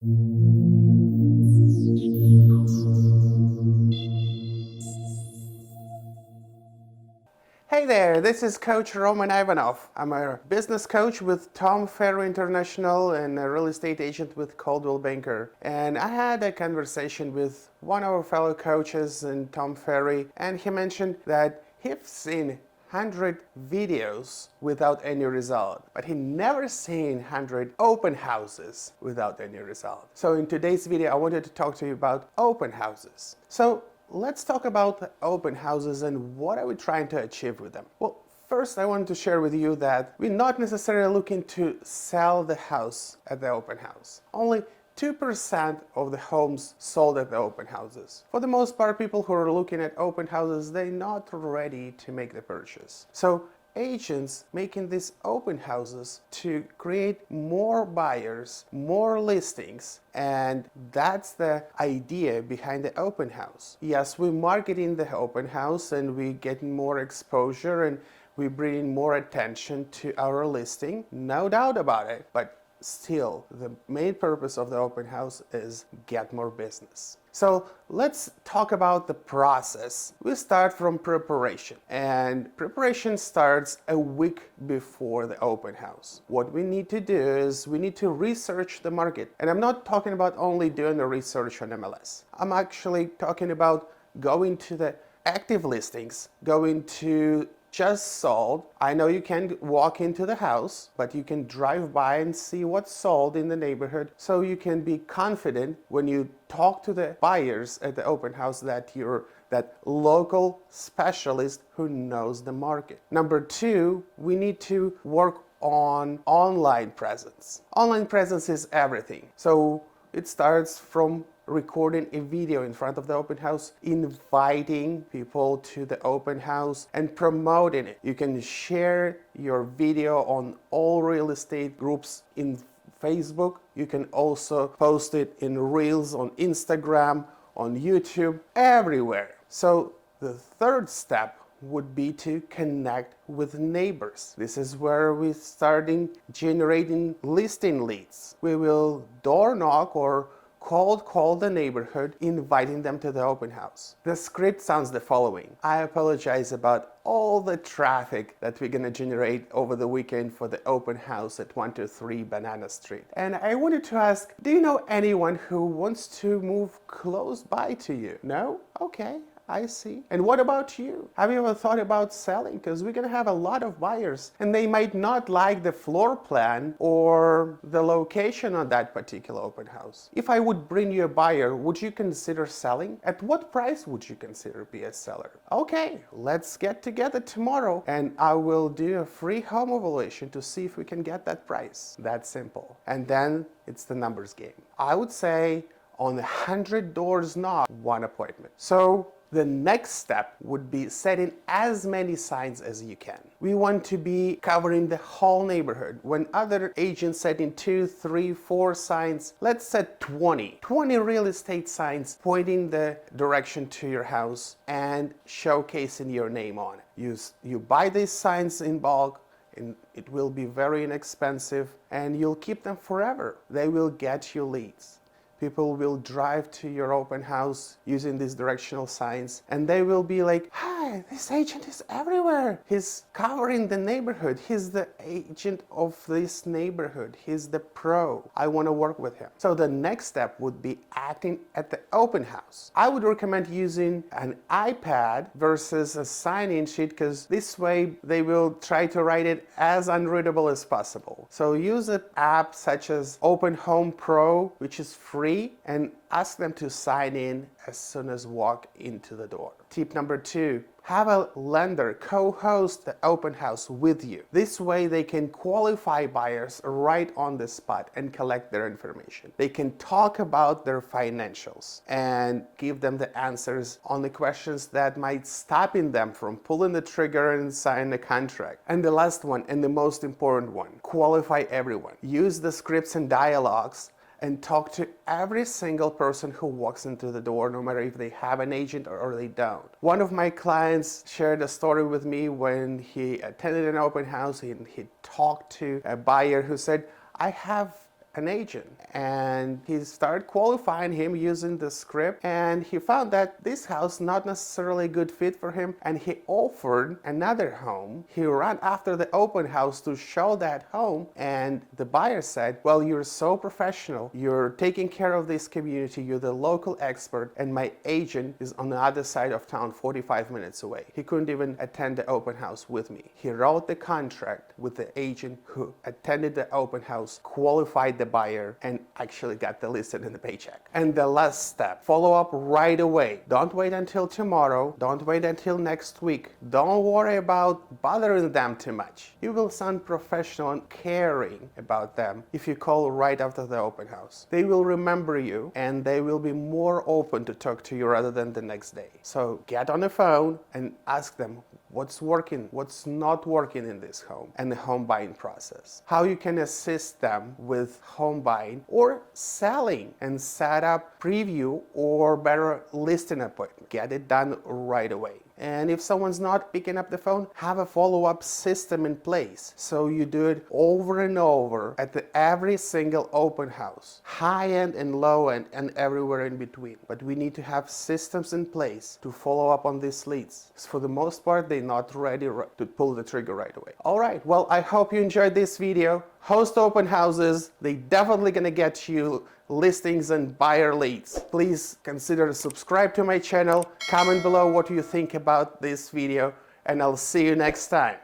Hey there, this is Coach Roman Ivanov. I'm a business coach with Tom Ferry International and a real estate agent with Coldwell Banker. And I had a conversation with one of our fellow coaches and Tom Ferry, and he mentioned that he's seen 100 videos without any result, but he never seen 100 open houses without any result. So in today's video, I wanted to talk to you about open houses. So let's talk about the open houses and what are we trying to achieve with them. Well, first I want to share with you that we're not necessarily looking to sell the house at the open house. Only 2% of the homes sold at the open houses. For the most part, people who are looking at open houses, they're not ready to make the purchase. So agents making these open houses to create more buyers, more listings, and that's the idea behind the open house. Yes, we're marketing the open house and we're getting more exposure and we're bringing more attention to our listing, no doubt about it, but still, the main purpose of the open house is get more business. So let's talk about the process. We start from preparation, and preparation starts a week before the open house. What we need to do is we need to research the market. And I'm not talking about only doing the research on MLS. I'm actually talking about going to the active listings, going to just sold. I know you can't walk into the house, but you can drive by and see what's sold in the neighborhood, so you can be confident when you talk to the buyers at the open house that you're that local specialist who knows the market. Number two, we need to work on online presence. Online presence is everything. So it starts from recording a video in front of the open house, inviting people to the open house and promoting it. You can share your video on all real estate groups in Facebook. You can also post it in Reels on Instagram, on YouTube, everywhere. So the third step would be to connect with neighbors. This is where we're starting generating listing leads. We will door knock or cold call the neighborhood, inviting them to the open house. The script sounds the following. I apologize about all the traffic that we're gonna generate over the weekend for the open house at 123 Banana Street. And I wanted to ask, do you know anyone who wants to move close by to you? No? Okay. I see. And what about you? Have you ever thought about selling? Because we're going to have a lot of buyers and they might not like the floor plan or the location on that particular open house. If I would bring you a buyer, would you consider selling? At what price would you consider be a seller? Okay, let's get together tomorrow and I will do a free home evaluation to see if we can get that price. That's simple. And then it's the numbers game. I would say on 100 doors knock, one appointment. So the next step would be setting as many signs as you can. We want to be covering the whole neighborhood. When other agents setting 2, 3, 4 signs, let's set 20. 20 real estate signs pointing the direction to your house and showcasing your name on it. You buy these signs in bulk, and it will be very inexpensive and you'll keep them forever. They will get you leads. People will drive to your open house using these directional signs and they will be like, hi, this agent is everywhere. He's covering the neighborhood. He's the agent of this neighborhood. He's the pro. I want to work with him. So the next step would be acting at the open house. I would recommend using an iPad versus a sign-in sheet because this way they will try to write it as unreadable as possible. So use an app such as Open Home Pro, which is free, and ask them to sign in as soon as walk into the door. Tip number 2, have a lender co-host the open house with you. This way they can qualify buyers right on the spot and collect their information. They can talk about their financials and give them the answers on the questions that might stopping them from pulling the trigger and signing the contract. And the last one, and the most important one, qualify everyone. Use the scripts and dialogues and talk to every single person who walks into the door, no matter if they have an agent or they don't. One of my clients shared a story with me when he attended an open house and he talked to a buyer who said, I have an agent, and he started qualifying him using the script, and he found that this house not necessarily a good fit for him, and he offered another home. He ran after the open house to show that home, and the buyer said, well, you're so professional, you're taking care of this community, you're the local expert, and my agent is on the other side of town 45 minutes away. He couldn't even attend the open house with me. He wrote the contract with the agent who attended the open house, qualified the buyer, and actually got the listing and the paycheck. And the last step, follow up right away. Don't wait until tomorrow. Don't wait until next week. Don't worry about bothering them too much. You will sound professional and caring about them if you call right after the open house. They will remember you, and they will be more open to talk to you rather than the next day. So get on the phone and ask them what's working, what's not working in this home and the home buying process. How you can assist them with home buying or selling and set up preview or better listing appointment. Get it done right away. And if someone's not picking up the phone, have a follow-up system in place. So you do it over and over at every single open house, high-end and low-end and everywhere in between. But we need to have systems in place to follow up on these leads. For the most part, they're not ready to pull the trigger right away. All right, well, I hope you enjoyed this video. Host open houses. They definitely gonna get you listings and buyer leads. Please consider subscribe to my channel, comment below what you think about this video, and I'll see you next time.